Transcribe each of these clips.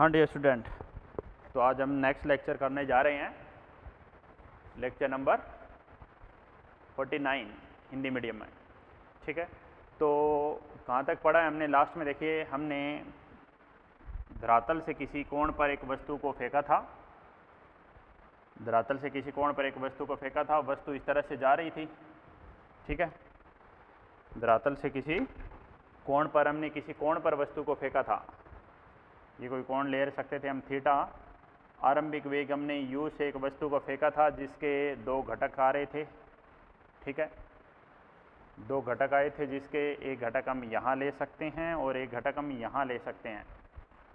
हाँ dear student, तो आज हम नेक्स्ट लेक्चर करने जा रहे हैं, लेक्चर नंबर 49 हिंदी मीडियम में। ठीक है, तो कहाँ तक पढ़ा है हमने? लास्ट में देखिए, हमने धरातल से किसी कोण पर एक वस्तु को फेंका था। धरातल से किसी कोण पर एक वस्तु को फेंका था, वस्तु इस तरह से जा रही थी। ठीक है, धरातल से किसी कोण पर हमने किसी कोण पर वस्तु को फेंका था। ये कोई कोण ले सकते थे हम, थीटा। आरंभिक वेग हमने u से एक वस्तु को फेंका था जिसके दो घटक आ रहे थे। ठीक है, दो घटक आए थे जिसके एक घटक हम यहाँ ले सकते हैं और एक घटक हम यहाँ ले सकते हैं।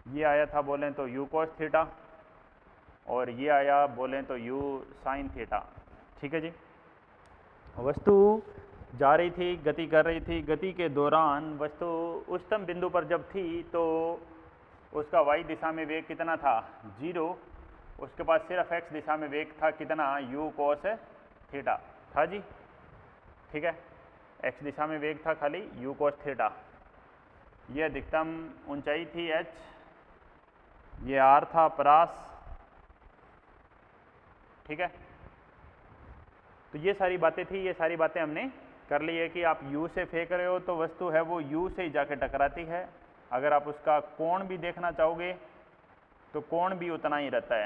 ये आया था बोलें तो u cos थीटा और ये आया बोलें तो u sin थीटा। ठीक है जी, वस्तु जा रही थी, गति कर रही थी। गति के दौरान वस्तु उच्चतम बिंदु पर जब थी तो उसका y दिशा में वेग कितना था? 0। उसके पास सिर्फ x दिशा में वेग था कितना? u cos थीटा था जी। ठीक है, x दिशा में वेग था खाली u cos थीटा। ये अधिकतम ऊंचाई थी h, ये r था परास। ठीक है, तो ये सारी बातें थी, ये सारी बातें हमने कर ली है कि आप u से फेंक रहे हो तो वस्तु है वो u से ही जाके टकराती है। अगर आप उसका कोण भी देखना चाहोगे तो कोण भी उतना ही रहता है,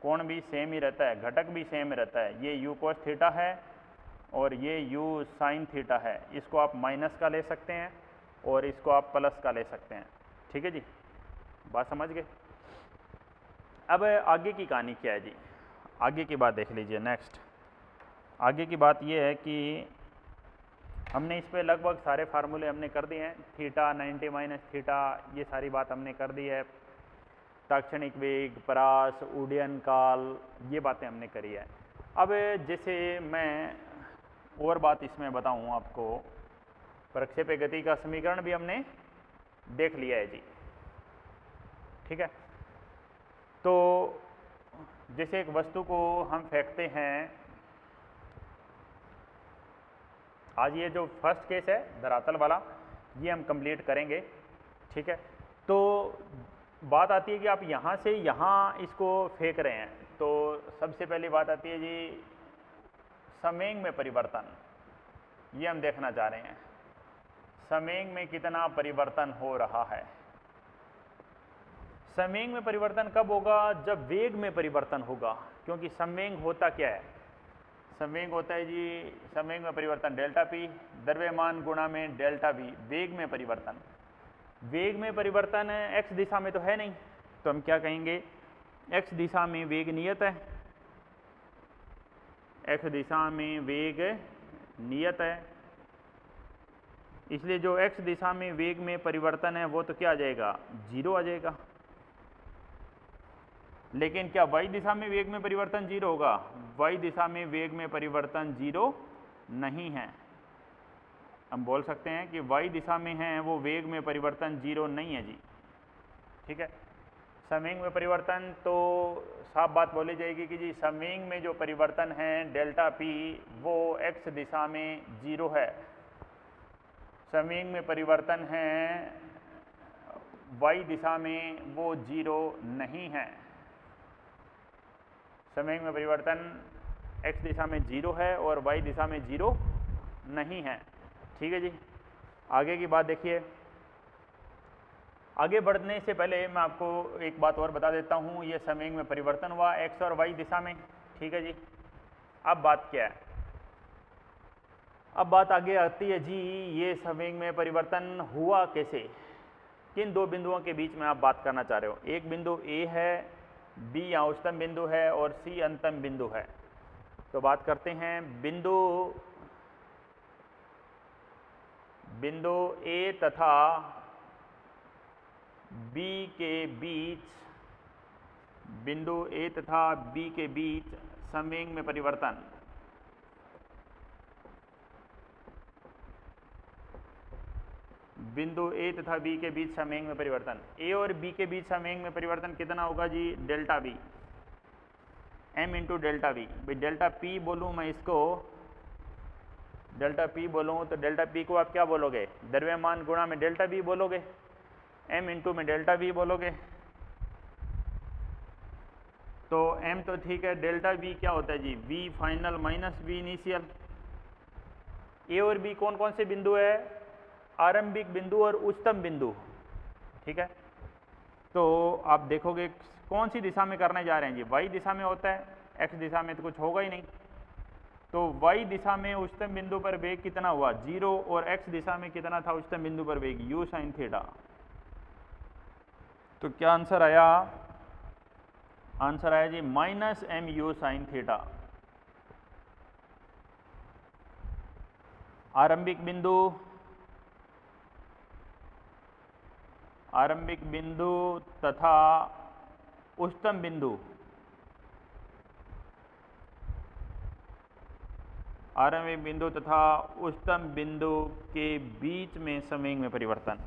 कोण भी सेम ही रहता है, घटक भी सेम रहता है। ये u cos थीटा है और ये u sin थीटा है। इसको आप माइनस का ले सकते हैं और इसको आप प्लस का ले सकते हैं। ठीक है जी, बात समझ गए? अब आगे की कहानी क्या है जी? आगे की बात देख लीजिए। नेक्स्ट आगे की बात ये है कि हमने इस पे लगभग सारे फार्मूले हमने कर दिए हैं। थीटा 90 माइनस थीटा, ये सारी बात हमने कर दी है। ताक्षणिक वेग, परास, उड्डयन काल, ये बातें हमने करी है। अब जैसे मैं और बात इसमें बताऊं आपको, प्रक्षेप्य गति का समीकरण भी हमने देख लिया है जी। ठीक है, तो जैसे एक वस्तु को हम फेंकते हैं, आज ये जो फर्स्ट केस है धरातल वाला, ये हम कंप्लीट करेंगे। ठीक है, तो बात आती है कि आप यहाँ से यहाँ इसको फेंक रहे हैं, तो सबसे पहली बात आती है जी संवेग में परिवर्तन। ये हम देखना चाह रहे हैं, संवेग में कितना परिवर्तन हो रहा है। संवेग में परिवर्तन कब होगा? जब वेग में परिवर्तन होगा, क्योंकि संवेग होता क्या है? संवेग होता है जी, संवेग में परिवर्तन डेल्टा पी, द्रव्यमान गुणा में डेल्टा वी, वेग में परिवर्तन। वेग में परिवर्तन x दिशा में तो है नहीं, तो हम क्या कहेंगे? x दिशा में वेग नियत है, x दिशा में वेग नियत है। इसलिए जो x दिशा में वेग में परिवर्तन है वो तो क्या आ जाएगा? 0 आ जाएगा। लेकिन क्या y दिशा में वेग में परिवर्तन 0 होगा? y दिशा में वेग में परिवर्तन 0 नहीं है। हम बोल सकते हैं कि y दिशा में है वो वेग में परिवर्तन 0 नहीं है जी। ठीक है, संवेग में परिवर्तन तो साफ बात बोली जाएगी कि जी संवेग में जो परिवर्तन है डेल्टा पी वो x दिशा में 0 है। संवेग में परिवर्तन है y दिशा में वो 0 नहीं है। संवेग में परिवर्तन x दिशा में 0 है और y दिशा में 0 नहीं है। ठीक है जी, आगे की बात देखिए। आगे बढ़ने से पहले मैं आपको एक बात और बता देता हूँ। ये संवेग में परिवर्तन हुआ x और y दिशा में। ठीक है जी, अब बात क्या है? अब बात आगे आती है जी, ये संवेग में परिवर्तन हुआ कैसे? किन दो बिंदुओं के बीच में आप बात करना चाह रहे हो? एक बिंदु A है, B यहाँ उच्चतम बिंदु है और C अंतम बिंदु है। तो बात करते हैं बिंदु A तथा B के बीच, बिंदु A तथा B के बीच संवेग में परिवर्तन। बिंदु A तथा B के बीच संवेग में परिवर्तन, A और B के बीच संवेग में परिवर्तन कितना होगा जी? Delta V, m into delta V। भाई डेल्टा P बोलूँ मैं इसको, डेल्टा P बोलूँ तो डेल्टा P को आप क्या बोलोगे? द्रव्यमान गुणा में डेल्टा V बोलोगे। m इंटू में डेल्टा वी बोलोगे, तो m तो ठीक है, डेल्टा v क्या होता है जी, v final minus v initial. A और बी कौन कौन से बिंदु है, आरंभिक बिंदु और उच्चतम बिंदु, ठीक है। तो आप देखोगे कौन सी दिशा में करने जा रहे हैं जी, वाई दिशा में होता है, एक्स दिशा में तो कुछ होगा ही नहीं। तो वाई दिशा में उच्चतम बिंदु पर वेग कितना हुआ 0, और एक्स दिशा में कितना था उच्चतम बिंदु पर वेग, u साइन थीटा। तो क्या आंसर आया, आंसर आया जी minus m u sine theta. आरंभिक बिंदु, आरंभिक बिंदु तथा उच्चतम बिंदु, आरंभिक बिंदु तथा उच्चतम बिंदु के बीच में संवेग में परिवर्तन,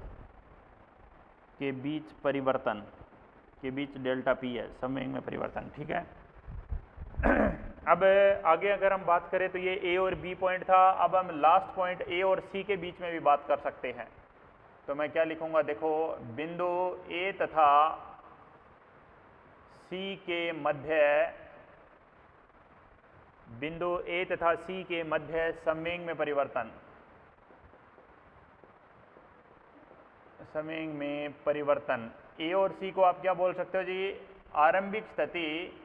के बीच परिवर्तन, के बीच डेल्टा पी है, संवेग में परिवर्तन, ठीक है। अब आगे अगर हम बात करें तो ये ए और बी पॉइंट था, अब हम लास्ट पॉइंट ए और सी के बीच में भी बात कर सकते हैं। तो मैं क्या लिखूंगा, देखो बिंदु ए तथा सी के मध्य, बिंदु ए तथा सी के मध्य संवेग में परिवर्तन, संवेग में परिवर्तन। ए और सी को आप क्या बोल सकते हो जी, आरंभिक स्थिति,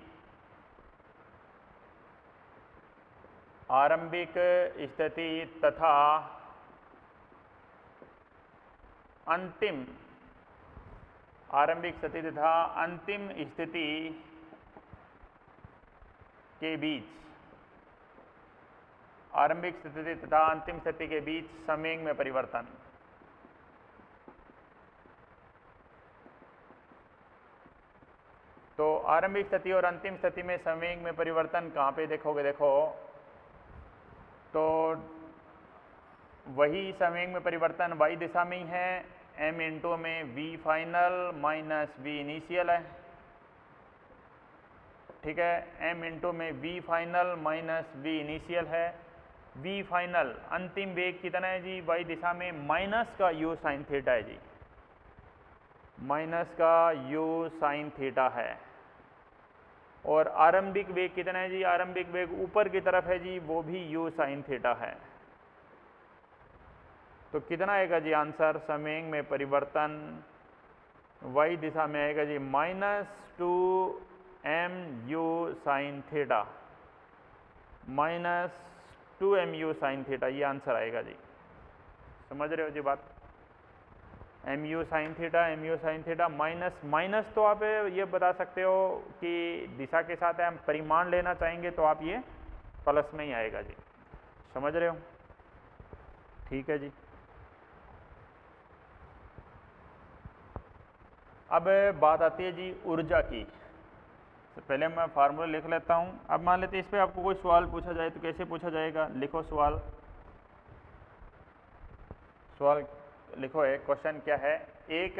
आरंभिक स्थिति तथा अंतिम, आरंभिक स्थिति तथा अंतिम स्थिति के बीच, आरंभिक स्थिति तथा अंतिम स्थिति के बीच संवेग में परिवर्तन। तो आरंभिक स्थिति और अंतिम स्थिति में संवेग में परिवर्तन कहाँ पे देखोगे, देखो तो वही संवेग में परिवर्तन वाई दिशा में ही है, m इंटू में v final minus v initial है, ठीक है। m इंटू में v final minus v initial है। v फाइनल अंतिम वेग कितना है जी, y दिशा में माइनस का u साइन थीटा है जी, माइनस का u साइन थीटा है। और आरंभिक वेग कितना है जी, आरंभिक वेग ऊपर की तरफ है जी, वो भी u साइन थीटा है। तो कितना आएगा जी आंसर, संवेग में परिवर्तन y दिशा में आएगा जी -2mu sine theta, -2mu sine theta, ये आंसर आएगा जी। समझ रहे हो जी बात, mu sine theta, mu sine theta, minus minus तो आप ये बता सकते हो कि दिशा के साथ हम परिमाण लेना चाहेंगे तो आप ये प्लस में ही आएगा जी। समझ रहे हो, ठीक है जी। अब बात आती है जी ऊर्जा की। तो पहले मैं फार्मूला लिख लेता हूँ। अब मान लेते हैं इस पे आपको कोई सवाल पूछा जाए तो कैसे पूछा जाएगा, लिखो सवाल, सवाल लिखो है। क्वेश्चन क्या है, एक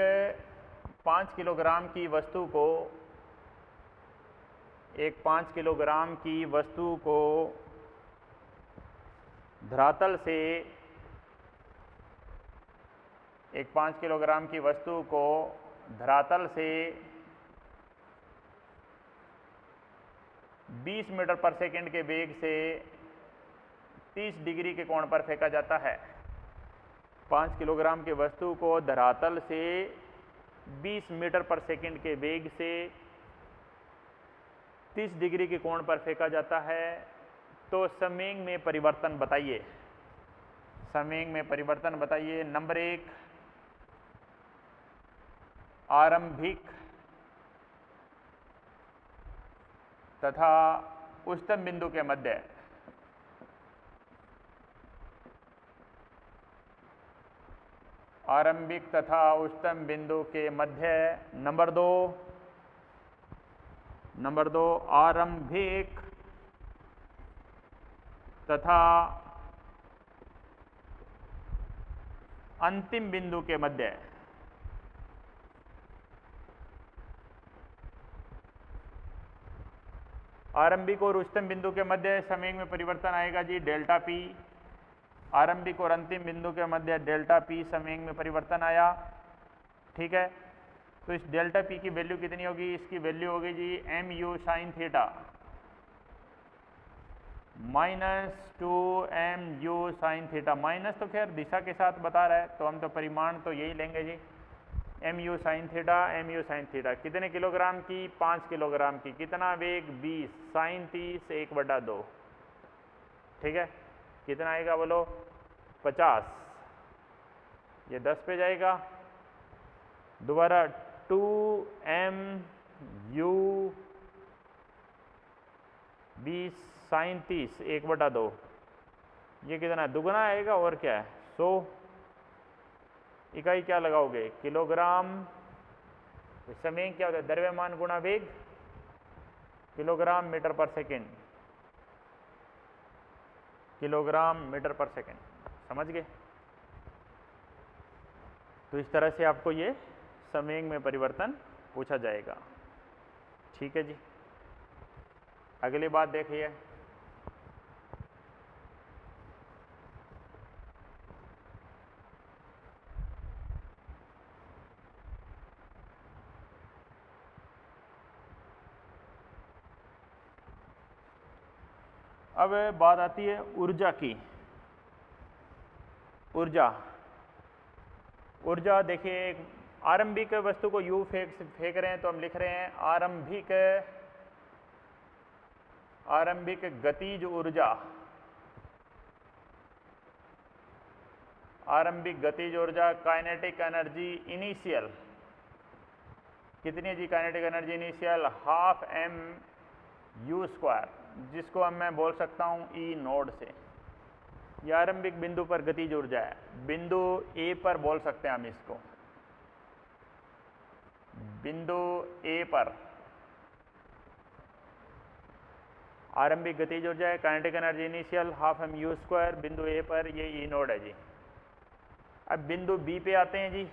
5 किलोग्राम की वस्तु को, एक 5 किलोग्राम की वस्तु को धरातल से, एक 5 किलोग्राम की वस्तु को धरातल से 20 मीटर पर सेकंड के वेग से 30 डिग्री के कोण पर फेंका जाता है। 5 किलोग्राम की वस्तु को धरातल से 20 मीटर पर सेकंड के वेग से 30 डिग्री के कोण पर फेंका जाता है। तो संवेग में परिवर्तन बताइए, संवेग में परिवर्तन बताइए। नंबर 1, आरंभिक तथा उच्चतम बिंदु के मध्य, आरंभिक तथा उच्चतम बिंदु के मध्य। नंबर 2, नंबर 2, आरंभिक तथा अंतिम बिंदु के मध्य, आरंभिक और उच्चतम बिंदु के मध्य संवेग में परिवर्तन आएगा जी डेल्टा पी। आरंभिक और अंतिम बिंदु के मध्य डेल्टा पी संवेग में परिवर्तन आया, ठीक है। तो इस डेल्टा पी की वैल्यू कितनी होगी, इसकी वैल्यू होगी g m u sine theta minus 2 mu sine theta. Minus तो खैर दिशा के साथ बता रहा है, तो हम तो परिमाण तो यही लेंगे जी, m u sine theta, m u sine theta कितने किलोग्राम की, 5 किलोग्राम की। कितना वेग, 20, साइन 30, 1/2, ठीक है। कितना आएगा बोलो, 50, ये 10 पे जाएगा। दोबारा 2 mu 20 साइन 30, 1/2, ये कितना है, दुगना आएगा और क्या है, 100। इकाई क्या लगाओगे, किलोग्राम। समय क्या होता है, द्रव्यमान गुणा वेग, किलोग्राम मीटर पर सेकेंड, किलोग्राम मीटर पर सेकेंड, समझ गए। तो इस तरह से आपको ये संवेग में परिवर्तन पूछा जाएगा, ठीक है जी। अगली बात देखिए, अब बात आती है ऊर्जा की। ऊर्जा देखिए, एक आरंभिक वस्तु को यू फेंक रहे हैं तो हम लिख रहे हैं आरंभिक गतिज ऊर्जा। आरंभिक गतिज ऊर्जा काइनेटिक एनर्जी इनिशियल कितनी है जी, काइनेटिक एनर्जी इनिशियल 12m², जिसको अब मैं बोल सकता हूं ई नोड से। यह आरंभिक बिंदु पर गतिज ऊर्जा है, बिंदु ए पर बोल सकते हैं हम इसको, बिंदु ए पर आरंभिक गतिज ऊर्जा है, काइनेटिक एनर्जी इनिशियल 12m², बिंदु ए पर ये ई नोड है जी। अब बिंदु बी पे आते हैं जी।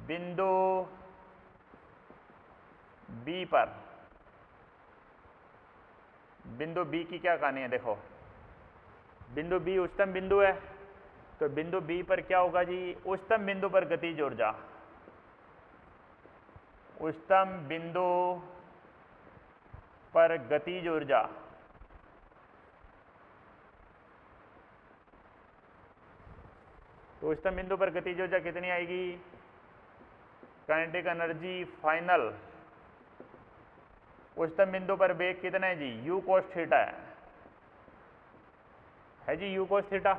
बिंदु बी पर, बिंदु बी की क्या कहानी है, देखो बिंदु बी उच्चतम बिंदु है, तो बिंदु बी पर क्या होगा जी, उच्चतम बिंदु पर गतिज ऊर्जा, उच्चतम बिंदु पर गतिज ऊर्जा तो उच्चतम बिंदु पर गतिज ऊर्जा कितनी आएगी, काइनेटिक एनर्जी फाइनल, उच्चतम बिंदु पर वेग कितना है जी, u cos थीटा है जी, u cos थीटा।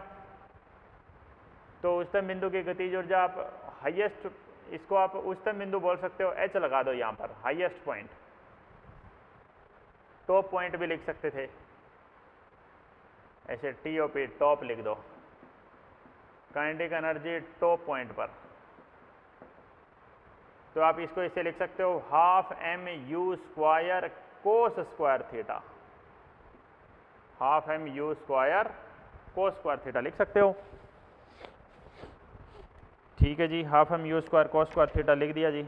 तो उच्चतम बिंदु की गतिज ऊर्जा आप हाईएस्ट, इसको आप उच्चतम बिंदु बोल सकते हो, h लगा दो यहां पर, हाईएस्ट पॉइंट, टॉप पॉइंट भी लिख सकते थे, ऐसे TOP टॉप लिख दो, काइनेटिक एनर्जी टॉप पॉइंट पर। तो आप इसको ऐसे लिख सकते हो 12mu² cos square theta, 12mu² cos square theta लिख सकते हो, ठीक है जी। 12mu² cos स्क्वायर थीटा लिख दिया जी।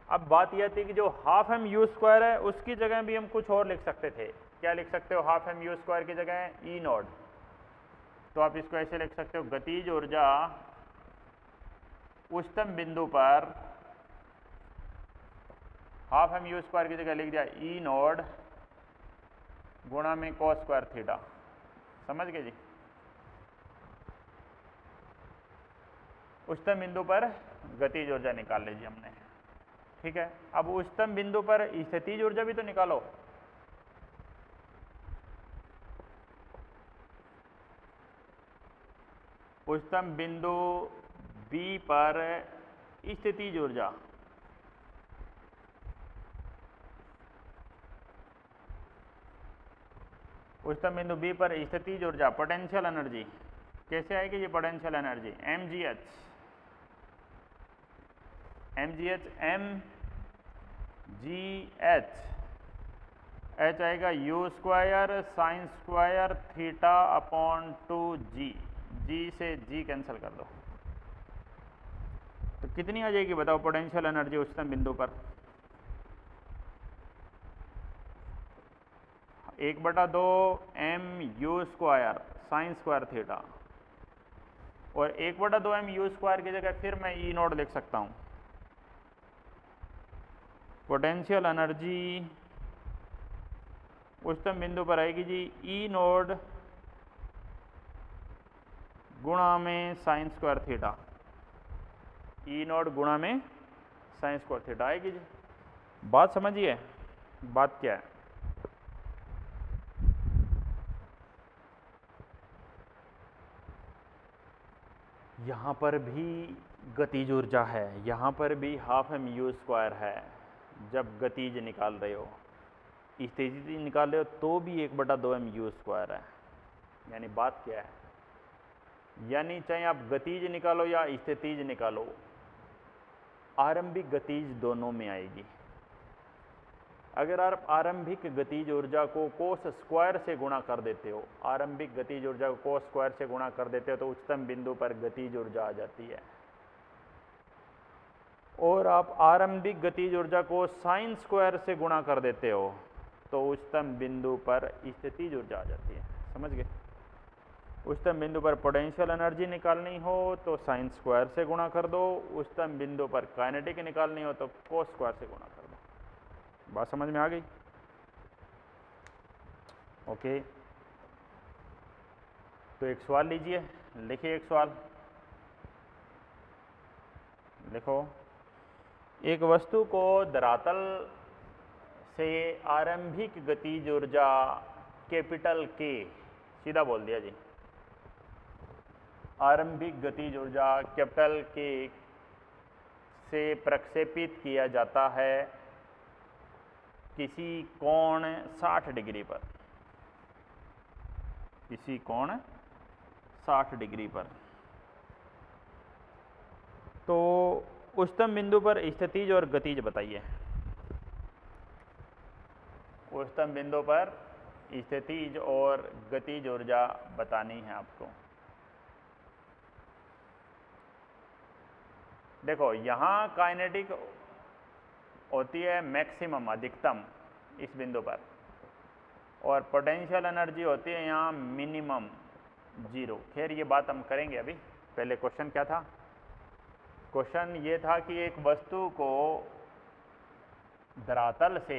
अब बात यह थी कि जो 12mu² है उसकी जगह भी हम कुछ और लिख सकते थे। क्या लिख सकते हो, 12mu² की जगह ई नोड, तो आप इसको ऐसे लिख सकते हो, गतिज ऊर्जा उच्चतम बिंदु पर 12mu² की जगह लिख दिया ई नोड गुणा में cos स्क्वायर थीटा, समझ गए जी। उच्चतम बिंदु पर गतिज ऊर्जा निकाल लीजिए हमने, ठीक है। अब उच्चतम बिंदु पर स्थितिज ऊर्जा भी तो निकालो, उच्चतम बिंदु बी पर स्थितिज ऊर्जा, उच्चतम बिंदु बी पर स्थितिज ऊर्जा पोटेंशियल एनर्जी कैसे आएगी ये, पोटेंशियल एनर्जी mgh, h आएगा u² sign square theta upon 2g, g से g कैंसिल कर दो, तो कितनी आ जाएगी बताओ पोटेंशियल एनर्जी उच्चतम बिंदु पर, 1/2 mu² साइन स्क्वायर थीटा, और 1/2m यू स्क्वायर की जगह फिर मैं ई नोड लिख सकता हूँ। पोटेंशियल एनर्जी उच्चतम बिंदु पर आएगी जी ई नोड गुणा में साइन स्क्वायर थीटा, ई नोड गुणा में साइन स्क्वायर थीटा आएगी जी। बात समझिए, बात क्या है। यहाँ पर भी गतिज ऊर्जा है, यहाँ पर भी हाफ एम यू स्क्वायर है। जब गतिज निकाल रहे हो, स्थितिज निकाल रहे हो तो भी 1/2m यू स्क्वायर है। यानी बात क्या है, यानी चाहे आप गतिज निकालो या स्थितिज निकालो, आरंभिक गतिज दोनों में आएगी। अगर आप आरंभिक गतिज ऊर्जा को कोस स्क्वायर से गुणा कर देते हो, आरंभिक गतिज ऊर्जा को कोस स्क्वायर से गुणा कर देते हो तो उच्चतम बिंदु पर गतिज ऊर्जा आ जाती है। और आप आरंभिक गतिज ऊर्जा को साइन स्क्वायर से गुणा कर देते हो तो उच्चतम बिंदु पर स्थितिज ऊर्जा आ जाती है। समझ गए। उच्चतम बिंदु पर पोटेंशियल एनर्जी निकालनी हो तो साइन स्क्वायर से गुणा कर दो, उच्चतम बिंदु पर काइनेटिक निकालनी हो तो कोस स्क्वायर से गुणा कर दो। बात समझ में आ गई। ओके, तो एक सवाल लीजिए, लिखिए एक सवाल। लिखो, एक वस्तु को धरातल से आरंभिक गतिज ऊर्जा कैपिटल के, सीधा बोल दिया जी, आरंभिक गतिज ऊर्जा कैपिटल के से प्रक्षेपित किया जाता है किसी कोण 60 डिग्री पर, किसी कोण 60 डिग्री पर। तो उच्चतम बिंदु पर स्थितिज और गतिज बताइए। उच्चतम बिंदु पर स्थितिज और गतिज ऊर्जा बतानी है आपको। देखो, यहाँ काइनेटिक होती है मैक्सिमम, अधिकतम इस बिंदु पर, और पोटेंशियल एनर्जी होती है यहाँ मिनिमम, 0। खैर ये बात हम करेंगे अभी। पहले क्वेश्चन क्या था? क्वेश्चन ये था कि एक वस्तु को धरातल से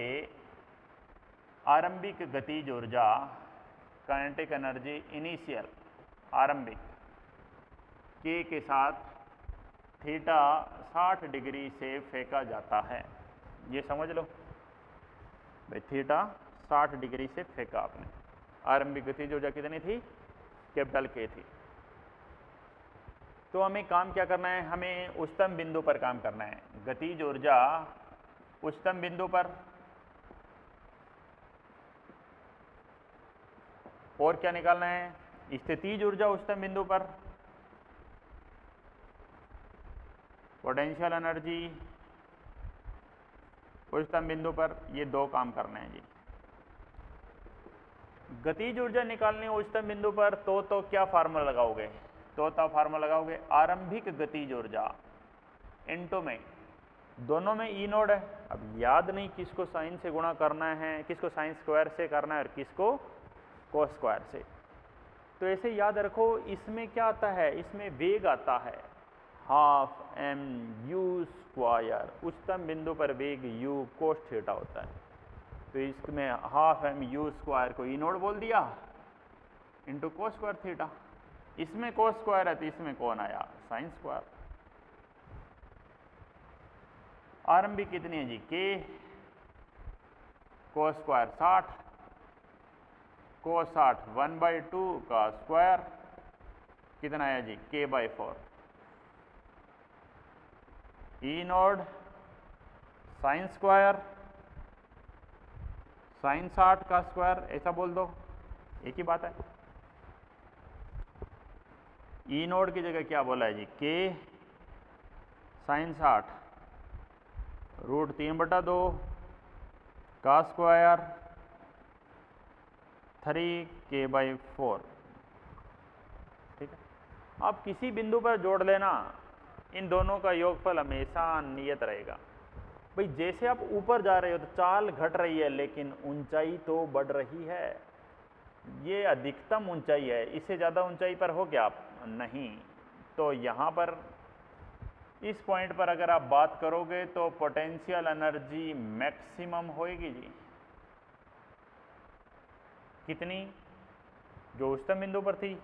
आरंभिक गतिज ऊर्जा काइनेटिक एनर्जी इनिशियल आरंभिक के साथ थीटा 60 डिग्री से फेंका जाता है। ये समझ लो भाई, थीटा 60 डिग्री से फेंका आपने। आरंभिक गतिज ऊर्जा कितनी थी? कैपिटल के थी। तो हमें काम क्या करना है? हमें उच्चतम बिंदु पर काम करना है। गतिज ऊर्जा उच्चतम बिंदु पर, और क्या निकालना है? स्थितिज ऊर्जा उच्चतम बिंदु पर, पोटेंशियल एनर्जी उच्चतम बिंदु पर। ये दो काम करने हैं जी। गतिज ऊर्जा निकालनी है उच्चतम बिंदु पर तो क्या फार्मूला लगाओगे? तो फार्मूला लगाओगे आरंभिक गतिज ऊर्जा इनटू में, दोनों में ई नोड है। अब याद नहीं किसको साइन से गुणा करना है, किसको साइन स्क्वायर से करना है और किसको कोस स्क्वायर से। तो ऐसे याद रखो, इसमें क्या आता है? इसमें वेग आता है हाफ एम यू स्क्वायर। उच्चतम बिंदु पर वेग u कोस थीटा होता है। तो इसमें हाफ एम यू स्क्वायर को ई नोड बोल दिया इंटू कोस स्क्वायर थीटा। इसमें कोस स्क्वायर है तो इसमें कौन आया? Sine square. आरंभिक कितनी है जी? के कोस स्क्वायर 60, कोस 60 1/2 का स्क्वायर कितना आया जी? k/4। E node sine square, sine 60 का स्क्वायर, ऐसा बोल दो, एक ही बात है। ई नोड की जगह क्या बोला है जी? के साइन 60 √3/2 का स्क्वायर 3k/4। ठीक है। आप किसी बिंदु पर जोड़ लेना, इन दोनों का योगफल हमेशा नियत रहेगा। भाई जैसे आप ऊपर जा रहे हो तो चाल घट रही है लेकिन ऊंचाई तो बढ़ रही है। ये अधिकतम ऊंचाई है, इससे ज़्यादा ऊंचाई पर हो क्या आप? नहीं। तो यहाँ पर इस पॉइंट पर अगर आप बात करोगे तो पोटेंशियल एनर्जी मैक्सिमम होएगी जी। कितनी? जो उच्चतम बिंदु पर थी।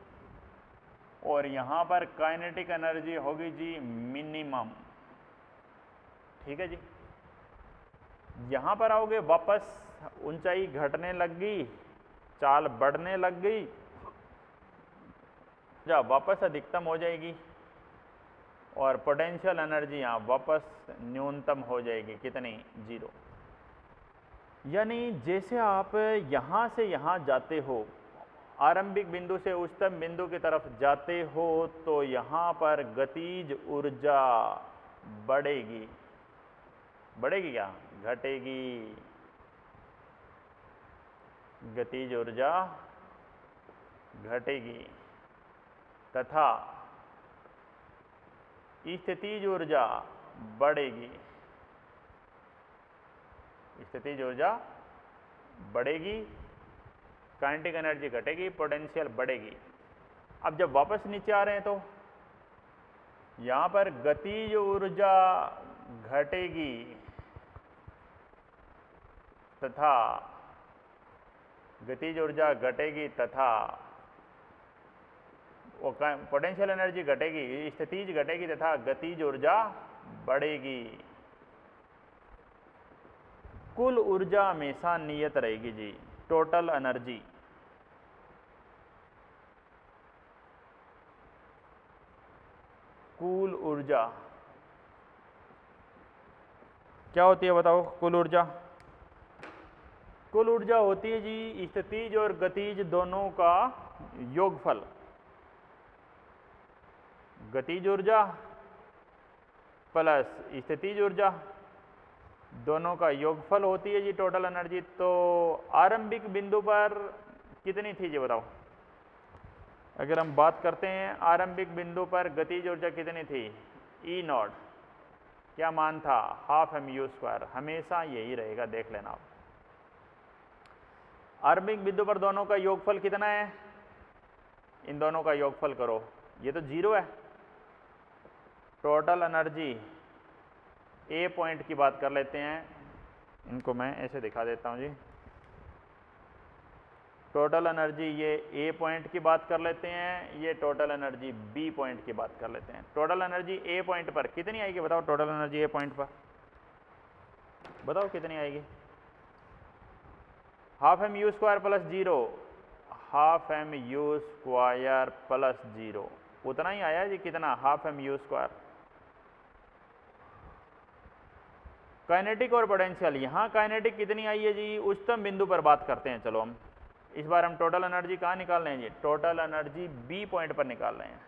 और यहाँ पर काइनेटिक एनर्जी होगी जी मिनिमम। ठीक है जी। यहाँ पर आओगे वापस, ऊंचाई घटने लग गई, चाल बढ़ने लग गई, जब वापस अधिकतम हो जाएगी और पोटेंशियल एनर्जी यहाँ वापस न्यूनतम हो जाएगी। कितनी? 0। यानी जैसे आप यहाँ से यहाँ जाते हो, आरंभिक बिंदु से उच्चतम बिंदु की तरफ जाते हो, तो यहाँ पर गतिज ऊर्जा बढ़ेगी। बढ़ेगी क्या? घटेगी। गतिज ऊर्जा घटेगी तथा स्थितिज ऊर्जा बढ़ेगी। स्थितिज ऊर्जा बढ़ेगी, काइनेटिक एनर्जी घटेगी, पोटेंशियल बढ़ेगी। अब जब वापस नीचे आ रहे हैं तो यहाँ पर गतिज ऊर्जा घटेगी तथा गतिज ऊर्जा घटेगी तथा वो पोटेंशियल एनर्जी घटेगी, स्थितिज घटेगी तथा गतिज ऊर्जा बढ़ेगी। कुल ऊर्जा हमेशा नियत रहेगी जी। टोटल एनर्जी कुल ऊर्जा क्या होती है बताओ? कुल ऊर्जा, कुल ऊर्जा होती है जी स्थितिज और गतिज दोनों का योगफल। गतिज ऊर्जा प्लस स्थितिज ऊर्जा दोनों का योगफल होती है जी टोटल एनर्जी। तो आरंभिक बिंदु पर कितनी थी जी बताओ? अगर हम बात करते हैं आरंभिक बिंदु पर गतिज ऊर्जा कितनी थी? E0 क्या मान था? 12 mu²। हमेशा यही रहेगा, देख लेना आप। आरंभिक बिंदु पर दोनों का योगफल कितना है? इन दोनों का योगफल करो, ये तो 0 है। टोटल एनर्जी ए पॉइंट की बात कर लेते हैं, इनको मैं ऐसे दिखा देता हूं जी। टोटल एनर्जी ये ए पॉइंट की बात कर लेते हैं, ये टोटल एनर्जी बी पॉइंट की बात कर लेते हैं। टोटल एनर्जी ए पॉइंट पर कितनी आएगी बताओ? टोटल एनर्जी ए पॉइंट पर बताओ कितनी आएगी? 12 mu² प्लस 0, 12 mu² प्लस 0, उतना ही आया जी। कितना? 12 mu²। काइनेटिक और पोटेंशियल, यहाँ काइनेटिक कितनी आई है जी? उच्चतम बिंदु पर बात करते हैं। चलो हम इस बार हम टोटल एनर्जी कहाँ निकाल रहे हैं जी? टोटल एनर्जी बी पॉइंट पर निकाल रहे हैं।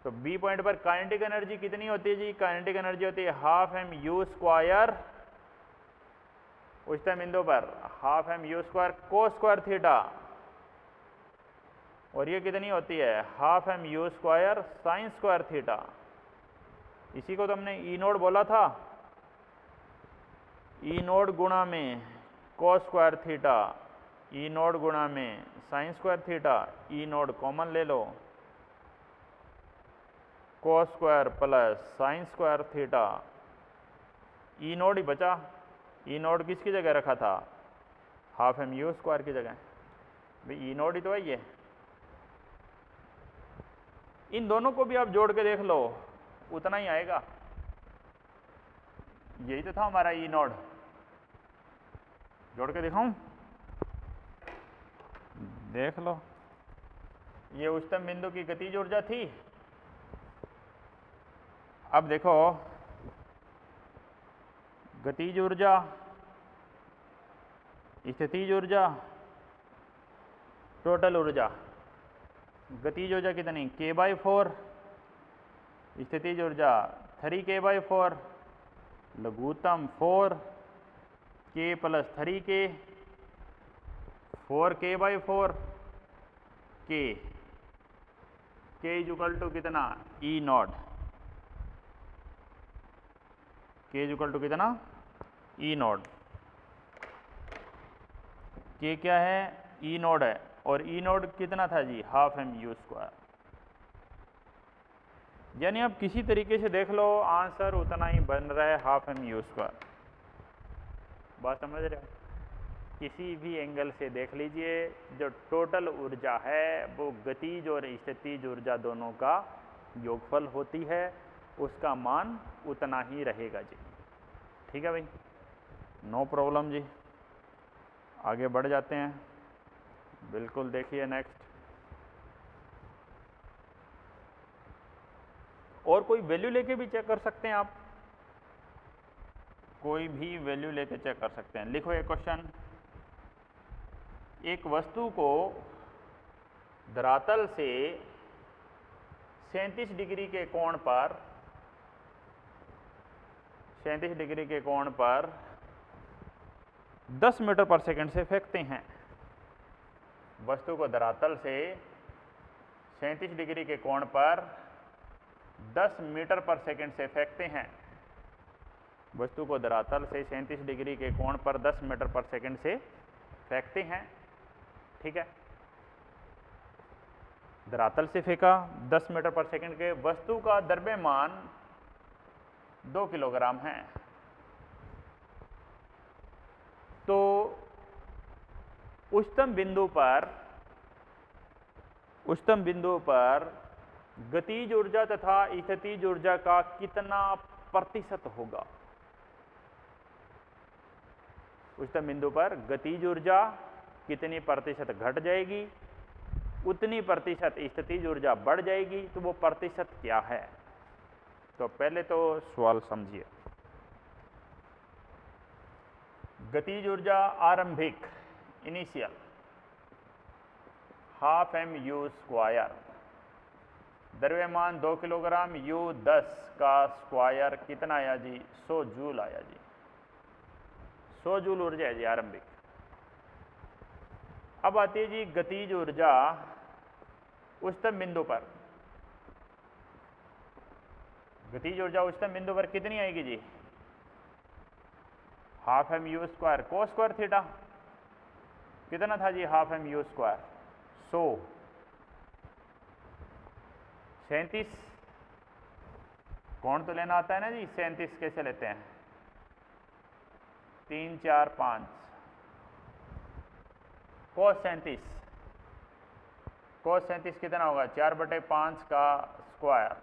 तो बी पॉइंट पर काइनेटिक एनर्जी कितनी होती है जी? काइनेटिक एनर्जी होती है 12 mu² उच्चतम बिंदु पर 12 mu² cos² थीटा, और ये कितनी होती है? 12 mu² sin² थीटा। इसी को तो हमने E0 बोला था। E0 गुणा में cos² थीटा, E0 गुणा में sin² थीटा। E0 कॉमन ले लो, cos² plus sin² theta. E0 ही बचा। E0 किसकी जगह रखा था? 12 mu² की जगह। भाई E0 ही तो है ये। इन दोनों को भी आप जोड़ के देख लो, उतना ही आएगा। यही तो था हमारा E0। जोड़ के दिखाऊं? देख लो, ये उच्चतम बिंदु की गतिज ऊर्जा थी। अब देखो गतिज ऊर्जा, स्थितिज ऊर्जा, टोटल ऊर्जा। गतिज ऊर्जा कितनी? k/4, स्थितिज ऊर्जा 3k/4, लघुत्तम 4, k plus 3k, 4k/4, k is equal to कितना? E0। k is equal to कितना? E0। k क्या है? E0 है, और E0 कितना था जी? 12 mu²। यानी आप किसी तरीके से देख लो, आंसर उतना ही बन रहा है हाफ एम यू स्क्वायर। बात समझ रहे हो? किसी भी एंगल से देख लीजिए, जो टोटल ऊर्जा है वो गतिज और स्थितिज ऊर्जा दोनों का योगफल होती है, उसका मान उतना ही रहेगा जी। ठीक है भाई, नो प्रॉब्लम जी। आगे बढ़ जाते हैं, बिल्कुल देखिए नेक्स्ट। और कोई वैल्यू लेके भी चेक कर सकते हैं आप, कोई भी वैल्यू लेके चेक कर सकते हैं। लिखो एक क्वेश्चन, एक वस्तु को धरातल से 37 डिग्री के कोण पर 37 डिग्री के कोण पर 10 मीटर पर सेकंड से फेंकते हैं। वस्तु को धरातल से 37 डिग्री के कोण पर 10 मीटर पर सेकंड से फेंकते हैं। वस्तु को धरातल से 37 डिग्री के कोण पर 10 मीटर पर सेकंड से फेंकते हैं। ठीक है, धरातल से फेंका 10 मीटर पर सेकंड के, वस्तु का द्रव्यमान 2 किलोग्राम है। तो उच्चतम बिंदु पर गतिज ऊर्जा तथा स्थितिज ऊर्जा का कितना प्रतिशत होगा? उच्चतम बिंदु पर गतिज ऊर्जा कितनी प्रतिशत घट जाएगी, उतनी प्रतिशत स्थितिज ऊर्जा बढ़ जाएगी, तो वो प्रतिशत क्या है? तो पहले तो सवाल समझिए। गतिज ऊर्जा आरंभिक initial half m u square, द्रव्यमान 2 किलोग्राम, यू 10 का स्क्वायर कितना आया जी? 100 जूल आया जी। 100 जूल ऊर्जा है जी आरंभिक। अब आती है जी गतिज ऊर्जा उच्चतम बिंदु पर। गतिज ऊर्जा उच्चतम बिंदु पर कितनी आएगी जी? हाफ एम यू स्क्वायर को स्क्वायर थीटा कितना था जी? हाफ एम यू स्क्वायर 100, 37 कौन तो लेना आता है ना जी। 37 कैसे लेते हैं? 3 4 5 cos 37, cos 37 कितना होगा? 4/5 का स्क्वायर,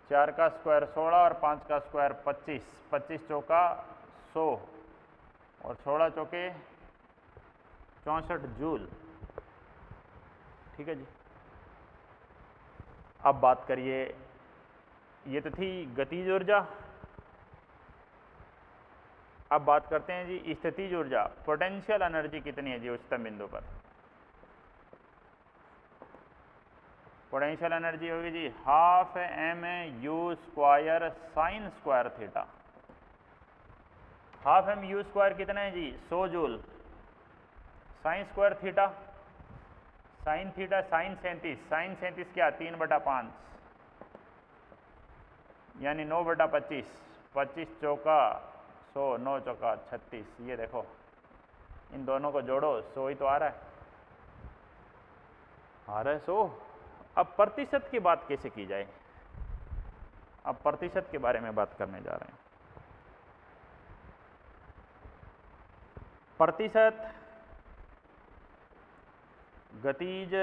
4 का स्क्वायर 16 और 5 का स्क्वायर 25, 25 चौका 100 और 16 चौके 64 जूल। ठीक है जी। अब बात करिए, ये तो थी गतिज ऊर्जा। अब बात करते हैं जी स्थितिज ऊर्जा। पोटेंशियल एनर्जी कितनी है जी उच्चतम बिंदु पर? पोटेंशियल एनर्जी होगी जी half m u square sine square theta. Half m u square कितना है जी? 100 joule. Sine square theta, sine theta sine 37, sine 37 क्या? 3/5 यानी 9/25, 25 चौका 100, 9 चौका 36। ये देखो, इन दोनों को जोड़ो 100 ही तो आ रहा है, 100। अब प्रतिशत की बात कैसे की जाए? अब प्रतिशत के बारे में बात करने जा रहे हैं। प्रतिशत गतिज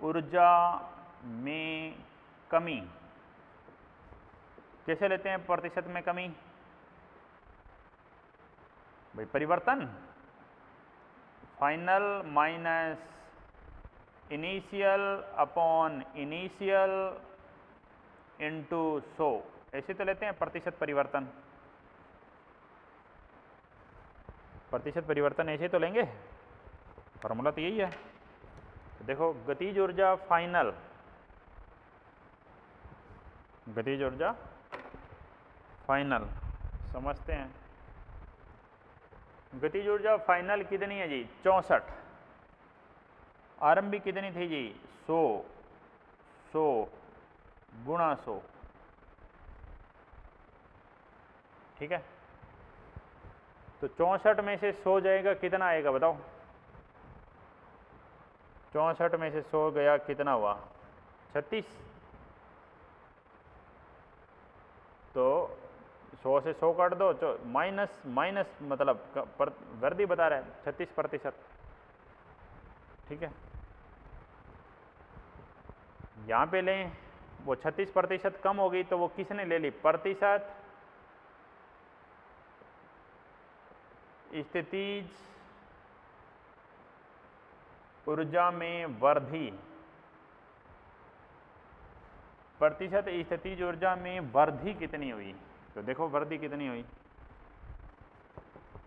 ऊर्जा में कमी कैसे लेते हैं? प्रतिशत में कमी भाई परिवर्तन, final minus initial upon initial into 100, ऐसे तो लेते हैं प्रतिशत परिवर्तन। प्रतिशत परिवर्तन ऐसे तो लेंगे, फॉर्मूला तो यही है। तो देखो गतिज ऊर्जा फाइनल, गतिज ऊर्जा फाइनल समझते हैं। गतिज ऊर्जा फाइनल कितनी है जी? 64। आरंभिक कितनी थी जी? 100, 100 गुणा 100। ठीक है, तो 64 में से 100 जाएगा, कितना आएगा बताओ? 64 में से 100 गया, कितना हुआ? 36। 100 से 100 काट दो, माइनस माइनस मतलब वृद्धि बता रहा है 36%। ठीक है, यहाँ पे लें, वो 36% कम हो गई तो वो किसने ले ली? प्रतिशत स्थितिज ऊर्जा में वृद्धि, प्रतिशत स्थितिज ऊर्जा में वृद्धि कितनी हुई? तो देखो वृद्धि कितनी हुई,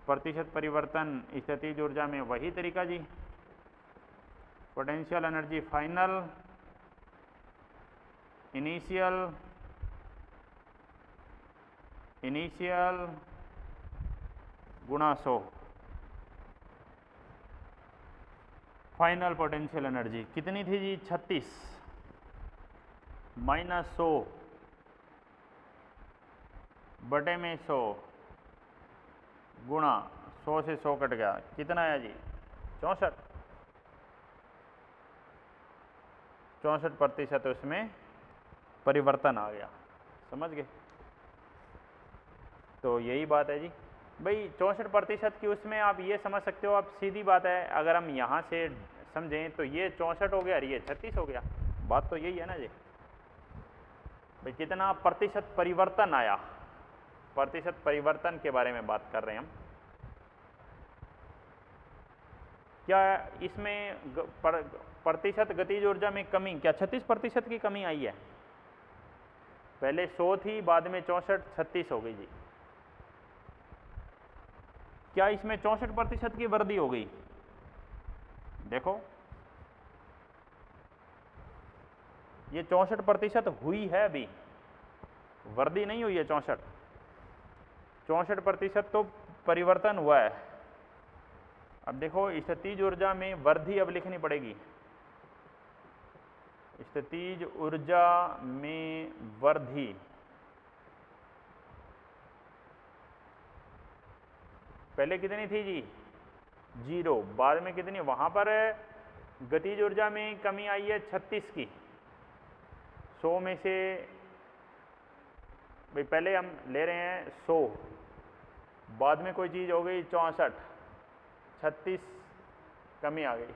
प्रतिशत परिवर्तन स्थितिज ऊर्जा में, वही तरीका जी, पोटेंशियल एनर्जी फाइनल इनिशियल गुणा 100, फाइनल पोटेंशियल एनर्जी कितनी थी जी? 36 माइनस 100 बटे में 100 गुणा 100 से 100 कट गया, कितना आया जी? 64% उसमें परिवर्तन आ गया। समझ गए? तो यही बात है जी भाई, 64% की उसमें आप ये समझ सकते हो, आप सीधी बात है, अगर हम यहाँ से समझें तो ये 64 हो गया और ये 36 हो गया। बात तो यही है ना जी भाई, कितना प्रतिशत परिवर्तन आया, प्रतिशत परिवर्तन के बारे में बात कर रहे हैं हम। क्या इसमें प्रतिशत गतिज ऊर्जा में कमी, क्या 36% की कमी आई है? पहले 100 थी, बाद में 64, 36 हो गई जी। क्या इसमें 64% की वृद्धि हो गई? देखो ये 64% हुई है, अभी वृद्धि नहीं हुई है। 64% तो परिवर्तन हुआ है। अब देखो स्थितिज ऊर्जा में वृद्धि अब लिखनी पड़ेगी, स्थितिज ऊर्जा में वृद्धि, पहले कितनी थी जी? 0, बाद में कितनी? वहां पर गतिज ऊर्जा में कमी आई है 36 की। 100 में से भाई पहले हम ले रहे हैं 100, बाद में कोई चीज़ हो गई 64, 36 कमी आ गई,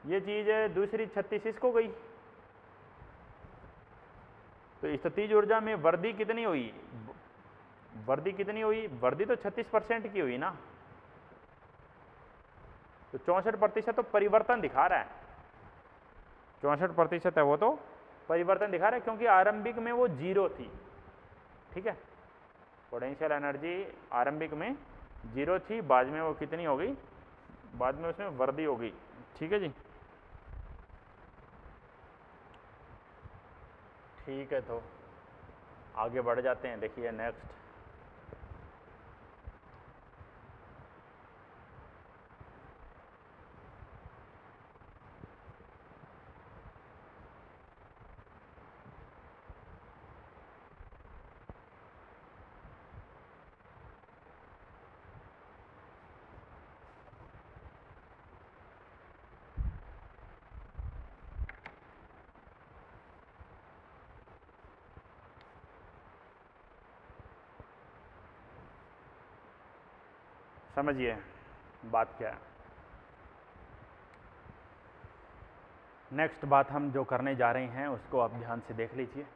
ये चीज़ है दूसरी 36 इसको गई। तो स्थितिज ऊर्जा में वृद्धि कितनी हुई? वृद्धि कितनी हुई? वृद्धि तो 36% की हुई ना, तो 64% तो परिवर्तन दिखा रहा है, 64% है वो तो परिवर्तन दिखा रहा है, क्योंकि आरंभिक में वो 0 थी। ठीक है, पोटेंशियल एनर्जी आरंभिक में 0 थी, बाद में वो कितनी हो गई? बाद में उसमें वृद्धि हो गई। ठीक है जी, ठीक है, तो आगे बढ़ जाते हैं। देखिए नेक्स्ट, समझिए बात क्या है। नेक्स्ट बात हम जो करने जा रहे हैं उसको आप ध्यान से देख लीजिए।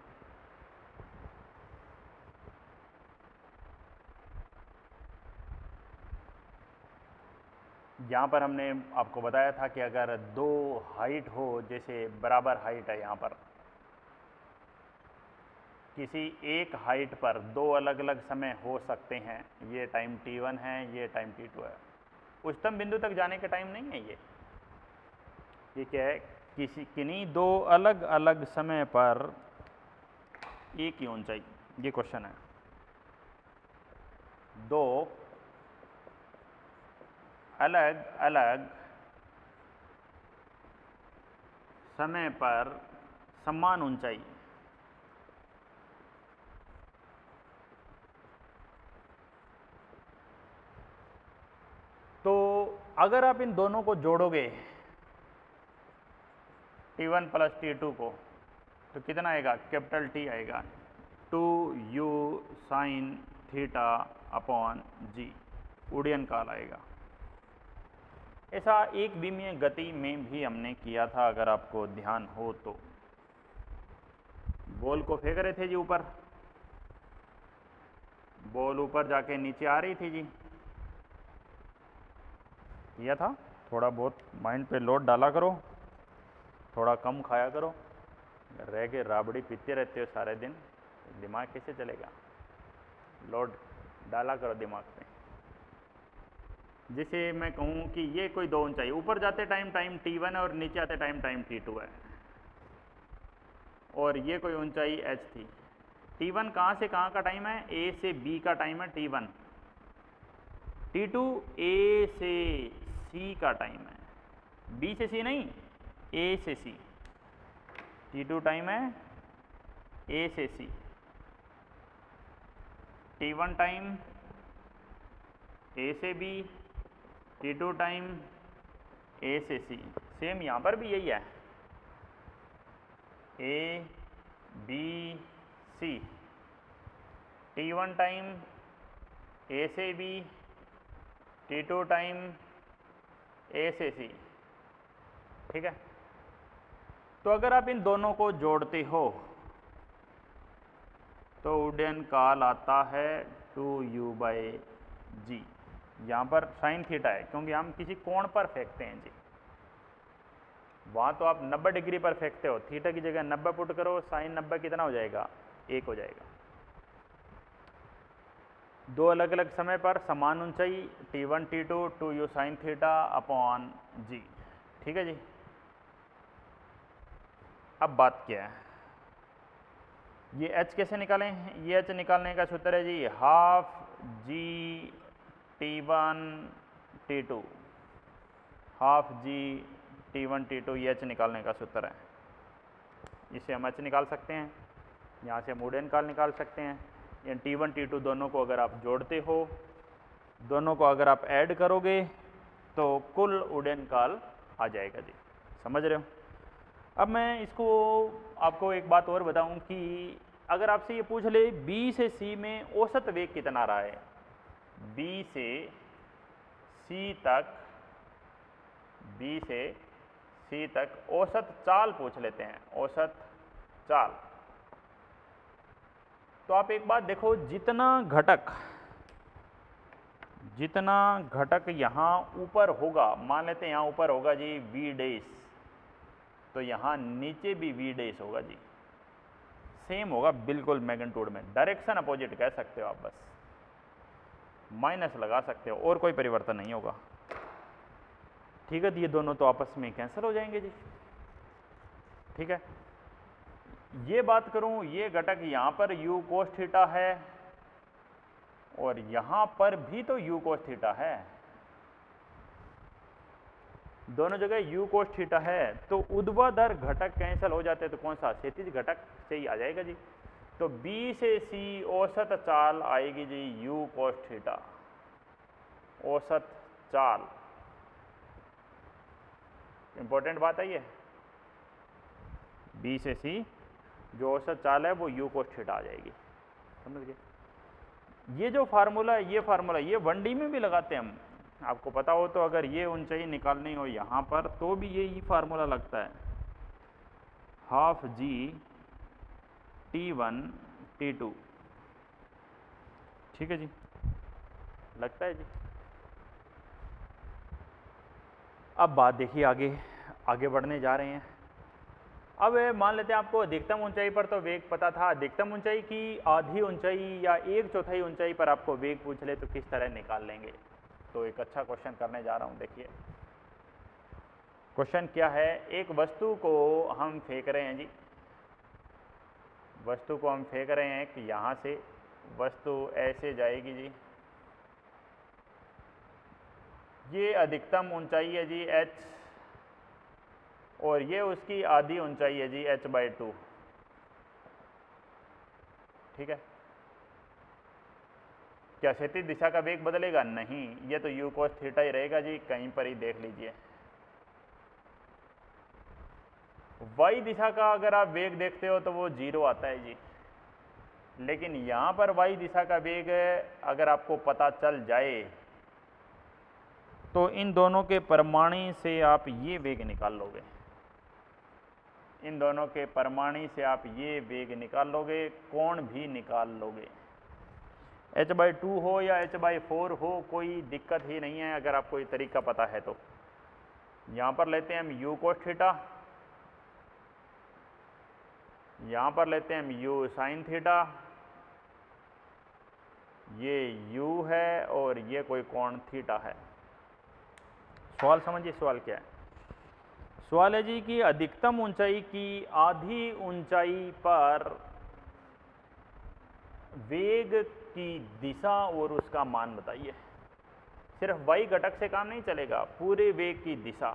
यहाँ पर हमने आपको बताया था कि अगर दो हाइट हो, जैसे बराबर हाइट है, यहाँ पर किसी एक हाइट पर दो अलग अलग समय हो सकते हैं, ये टाइम t1 है, ये टाइम t2 है, उच्चतम बिंदु तक जाने का टाइम नहीं है ये क्या है? किन्हीं दो अलग अलग समय पर एक ही ऊंचाई, ये क्वेश्चन है। दो अलग अलग समय पर समान ऊंचाई, तो अगर आप इन दोनों को जोड़ोगे t1 प्लस t2 को, तो कितना आएगा? कैपिटल T आएगा, 2u साइन थीटा अपॉन जी उड्डयन काल आएगा। ऐसा एक विमीय गति में भी हमने किया था, अगर आपको ध्यान हो तो। बॉल को फेंक रहे थे जी ऊपर, बॉल ऊपर जाके नीचे आ रही थी जी, किया था। थोड़ा बहुत माइंड पे लोड डाला करो, थोड़ा कम खाया करो, रह के राबड़ी पीते रहते हो सारे दिन, दिमाग कैसे चलेगा। लोड डाला करो दिमाग पे। जैसे मैं कहूँ कि ये कोई दो ऊंचाई, ऊपर जाते टाइम t1 है और नीचे आते टाइम t2 है, और ये कोई ऊंचाई h थी। t1 कहाँ से कहाँ का टाइम है, a से b का टाइम है t1, t2 a से c का टाइम है, b से c नहीं, a से c। t2 टाइम है a से c, t1 टाइम a से b, t2 टाइम a से c। सेम यहाँ पर भी यही है, a b c, t1 time a से b, t2 टाइम a से c। ठीक है, तो अगर आप इन दोनों को जोड़ते हो तो उड्डयन काल आता है 2u/g। यहाँ पर साइन थीटा है क्योंकि हम किसी कोण पर फेंकते हैं जी। वहाँ तो आप 90 डिग्री पर फेंकते हो, थीटा की जगह 90 पुट करो, साइन 90 कितना हो जाएगा, 1 हो जाएगा। दो अलग अलग समय पर समान ऊंचाई t1 t2 2u sine theta upon g। ठीक है जी। अब बात क्या है, ये h कैसे निकालें, ये h निकालने का सूत्र है जी half g t1 t2, half g t1 t2, ये h निकालने का सूत्र है। इसे हम h निकाल सकते हैं, यहाँ से हम उड्डयन काल निकाल सकते हैं। ये t1 t2 दोनों को अगर आप जोड़ते हो, दोनों को अगर आप ऐड करोगे तो कुल उड्डयन काल आ जाएगा जी। समझ रहे हो। अब मैं इसको आपको एक बात और बताऊं कि अगर आपसे ये पूछ ले B से C में औसत वेग कितना रहा है, B से C तक, B से C तक औसत चाल पूछ लेते हैं, औसत चाल। तो आप एक बात देखो, जितना घटक यहाँ ऊपर होगा, मान लेते हैं यहाँ ऊपर होगा जी v', तो यहाँ नीचे भी v' होगा जी, सेम होगा बिल्कुल मैग्नीट्यूड में। डायरेक्शन अपोजिट कह सकते हो आप, बस माइनस लगा सकते हो, और कोई परिवर्तन नहीं होगा। ठीक है, तो ये दोनों तो आपस में कैंसिल हो जाएंगे जी। ठीक है, ये बात करूं, ये घटक यहाँ पर u cos थीटा है और यहाँ पर भी तो u cos थीटा है, दोनों जगह u cos थीटा है। तो ऊर्ध्वाधर घटक कैंसिल हो जाते हैं, तो कौन सा, क्षैतिज घटक से ही आ जाएगा जी। तो B से C औसत चाल आएगी जी u cos थीटा, औसत चाल। इंपॉर्टेंट बात है ये, B से C जो औसत चाल है वो u cos थीटा आ जाएगी। समझ गए। ये जो फार्मूला है, ये फार्मूला ये 1D में भी लगाते हैं हम, आपको पता हो तो। अगर ये ऊंचाई निकालनी हो यहाँ पर तो भी यही फार्मूला लगता है, हाफ g t1 t2। ठीक है जी, लगता है जी। अब बात देखिए, आगे बढ़ने जा रहे हैं। अब मान लेते हैं आपको अधिकतम ऊंचाई पर तो वेग पता था, अधिकतम ऊंचाई की आधी ऊंचाई या 1/4 ऊंचाई पर आपको वेग पूछ ले तो किस तरह निकाल लेंगे। तो एक अच्छा क्वेश्चन करने जा रहा हूं। देखिए क्वेश्चन क्या है, एक वस्तु को हम फेंक रहे हैं जी, वस्तु को हम फेंक रहे हैं कि यहाँ से वस्तु ऐसे जाएगी जी, ये अधिकतम ऊंचाई है जी h, और ये उसकी आधी ऊंचाई है जी h/2। ठीक है, क्या क्षैतिज दिशा का वेग बदलेगा? नहीं, ये तो u cos थीटा ही रहेगा जी, कहीं पर ही देख लीजिए। y दिशा का अगर आप वेग देखते हो तो वो 0 आता है जी, लेकिन यहाँ पर वाई दिशा का वेग अगर आपको पता चल जाए तो इन दोनों के परिमाणी से आप ये वेग निकाल लोगे, इन दोनों के परिमाणी से आप ये वेग निकाल लोगे, कोण भी निकाल लोगे। h/2 हो या h/4 हो, कोई दिक्कत ही नहीं है अगर आपको ये तरीका पता है तो। यहाँ पर लेते हैं हम u cos थीटा, यहाँ पर लेते हैं हम u sin थीटा, ये u है और ये कोई कोण थीटा है। सवाल समझिए, सवाल क्या है? सवाल है जी कि अधिकतम ऊंचाई की आधी ऊंचाई पर वेग की दिशा और उसका मान बताइए। सिर्फ y घटक से काम नहीं चलेगा, पूरे वेग की दिशा।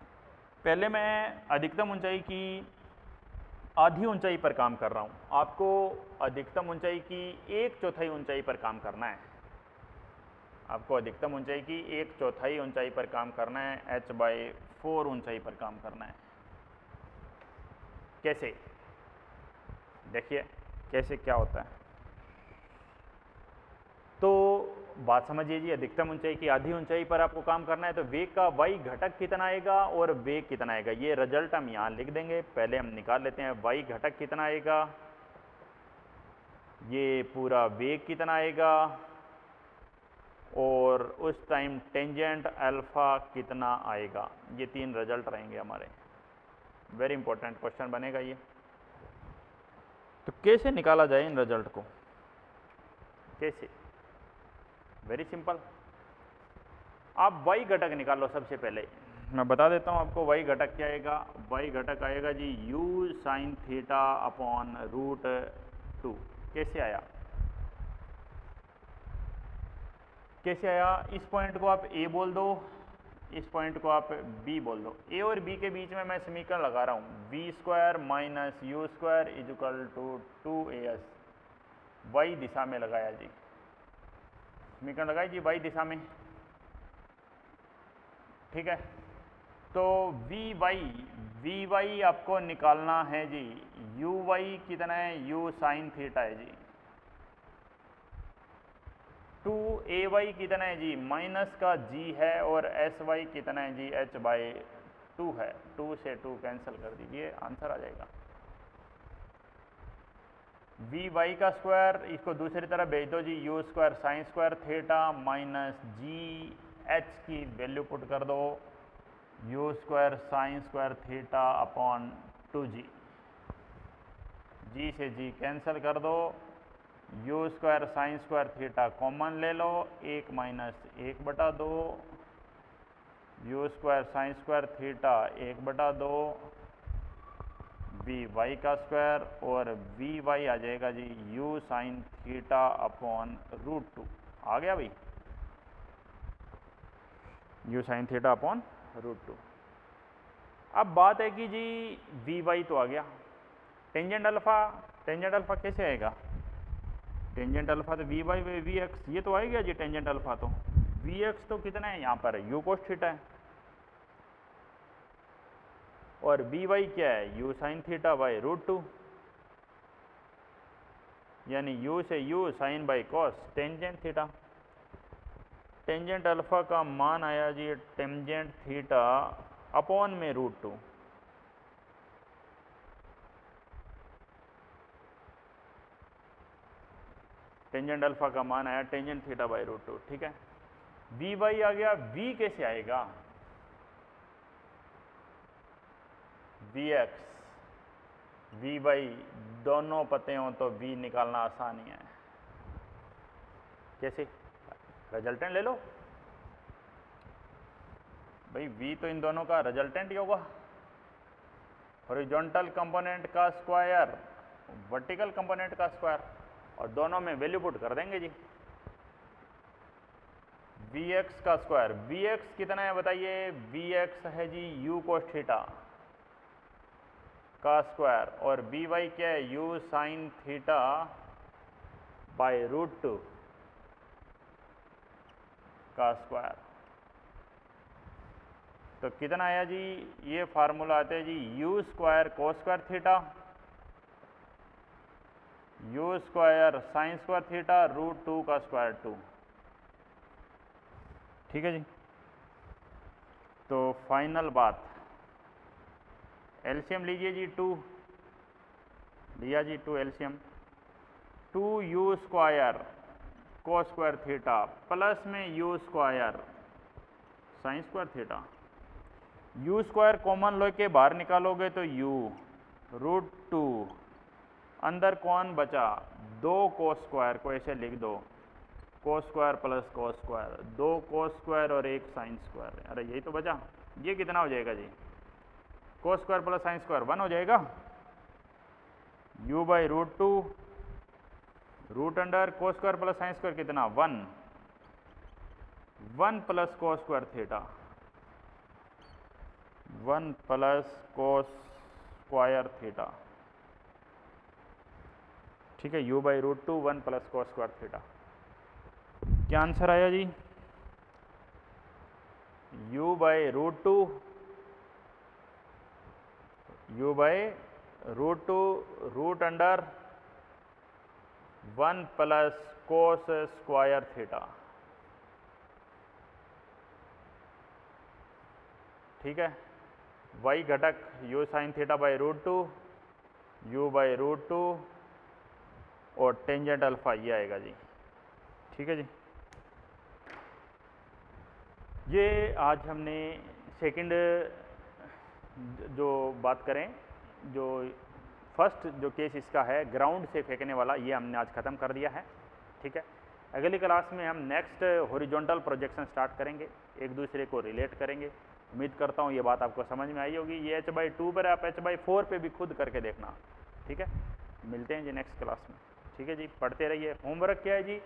पहले मैं अधिकतम ऊंचाई की आधी ऊंचाई पर काम कर रहा हूं, आपको अधिकतम ऊंचाई की 1/4 ऊंचाई पर काम करना है। आपको अधिकतम ऊंचाई की 1/4 ऊंचाई पर काम करना है, h/4 ऊंचाई पर काम करना है। कैसे? देखिए कैसे क्या होता है। तो बात समझिए जी, अधिकतम ऊंचाई की आधी ऊंचाई पर आपको काम करना है, तो वेग का y घटक कितना आएगा और वेग कितना आएगा, ये रिजल्ट हम यहाँ लिख देंगे। पहले हम निकाल लेते हैं y घटक कितना आएगा, ये पूरा वेग कितना आएगा और उस टाइम टेंजेंट अल्फा कितना आएगा। ये तीन रिजल्ट रहेंगे हमारे। वेरी इंपॉर्टेंट क्वेश्चन बनेगा ये। तो कैसे निकाला जाए इन रिजल्ट को? कैसे? वेरी सिंपल, आप y घटक निकालो। सबसे पहले मैं बता देता हूं आपको y घटक क्या आएगा। y घटक आएगा जी u sin थीटा अपॉन √2। कैसे आया? कैसे आया? इस पॉइंट को आप a बोल दो, इस पॉइंट को आप b बोल दो। a और b के बीच में मैं समीकरण लगा रहा हूँ, v² minus u² equal to 2as। y दिशा में लगाया जी, समीकरण लगाई जी y दिशा में, ठीक है। तो vy आपको निकालना है जी, uy कितना है, u sin थीटा है जी, 2ay कितना है जी, माइनस का g है, और sy कितना है जी, h/2 है। 2 से 2 कैंसिल कर दीजिए, आंसर आ जाएगा। vy का स्क्वायर इसको दूसरी तरफ भेज दो जी, u² sin² थीटा माइनस जी h की वैल्यू पुट कर दो, u² sin² theta upon 2g, g से g कैंसिल कर दो, u² sin² थीटा कॉमन ले लो, 1 minus 1/2, u² sin² theta 1/2, vy का स्क्वायर, और vy आ जाएगा जी u sin थीटा अपॉन √2। आ गया भाई, u sin थीटा अपॉन √2। अब बात है कि जी vy तो आ गया, टेंजेंट अल्फा कैसे आएगा? टेंजेंट अल्फा तो v/vx, ये तो आएगा जी टेंजेंट अल्फा। तो vx तो कितना है यहाँ पर, u cos थीटा है, और vy क्या है, u sin थीटा बाई √2, यानी u से u sine by cos tangent theta. Tangent alpha का मान आया जी टेंजेंट थीटा अपॉन में √2। टेंजेंट अल्फा का मान आया टेंजेंट थीटा बाई √2, ठीक है। vy आ गया, v कैसे आएगा, vx vy दोनों पते हों तो v निकालना आसान ही है। कैसे? रिजल्टेंट ले लो भाई, v तो इन दोनों का रिजल्टेंट ही होगा, हॉरिजॉन्टल कंपोनेंट का स्क्वायर वर्टिकल कंपोनेंट का स्क्वायर, और दोनों में वैल्यू पुट कर देंगे जी। vx का स्क्वायर, vx कितना है बताइए, vx है जी u cos थीटा का स्क्वायर, और vy क्या है, u sin थीटा बाई √2 का स्क्वायर। तो कितना आया जी, ये फार्मूला आता है जी u² cos² theta, u square sine square theta root 2 का स्क्वायर 2। ठीक है जी। तो फाइनल बात, एलसीएम लीजिए जी, 2 लिया जी, 2 एलसीएम, 2 यू स्क्वायर को स्क्वायर थीटा प्लस में u square sine square theta. U square common लो के बाहर निकालोगे तो यू रूट 2, अंदर कौन बचा 2 को स्क्वायर को ऐसे लिख दो, को स्क्वायर प्लस को स्क्वायर, 2 को स्क्वायर और 1 साइन स्क्वायर। अरे यही तो बचा। ये कितना हो जाएगा जी, को स्क्वायर प्लस साइन स्क्वायर 1 हो जाएगा। u by root 2 root under cos square plus sine square कितना 1, 1 plus cos square theta, 1 plus cos square theta. ठीक है, u by root 2 1 plus cos square theta. क्या आंसर आया जी, u by root 2, u by root 2 root under 1 plus cos square theta. ठीक है, y घटक u sine theta by root 2, u by root 2 और tangent alpha ये आएगा जी। ठीक है जी। ये आज हमने सेकंड जो बात करें, जो फर्स्ट जो केस इसका है ग्राउंड से फेंकने वाला, ये हमने आज ख़त्म कर दिया है। ठीक है, अगली क्लास में हम नेक्स्ट हॉरिजॉन्टल प्रोजेक्शन स्टार्ट करेंगे, एक दूसरे को रिलेट करेंगे। उम्मीद करता हूँ ये बात आपको समझ में आई होगी। ये h/2 पर आप h/4 पे भी खुद करके देखना। ठीक है, मिलते हैं जी नेक्स्ट क्लास में। ठीक है जी, पढ़ते रहिए। होमवर्क क्या है जी,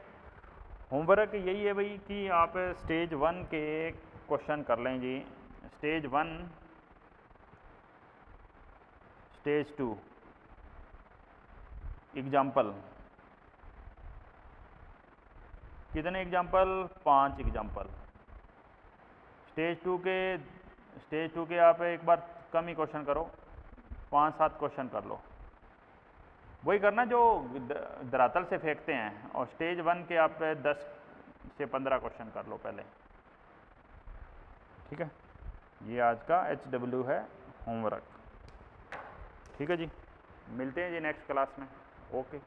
होमवर्क यही है भाई कि आप स्टेज 1 के क्वेश्चन कर लें जी, स्टेज 1, स्टेज 2 एग्जाम्पल। कितने एग्जाम्पल, 5 एग्जाम्पल। स्टेज 2 के आप एक बार कम ही क्वेश्चन करो, 5-7 क्वेश्चन कर लो, वही करना जो धरातल से फेंकते हैं। और स्टेज 1 के आप 10 से 15 क्वेश्चन कर लो पहले। ठीक है, ये आज का HW है होमवर्क। ठीक है जी, मिलते हैं जी नेक्स्ट क्लास में। ओके।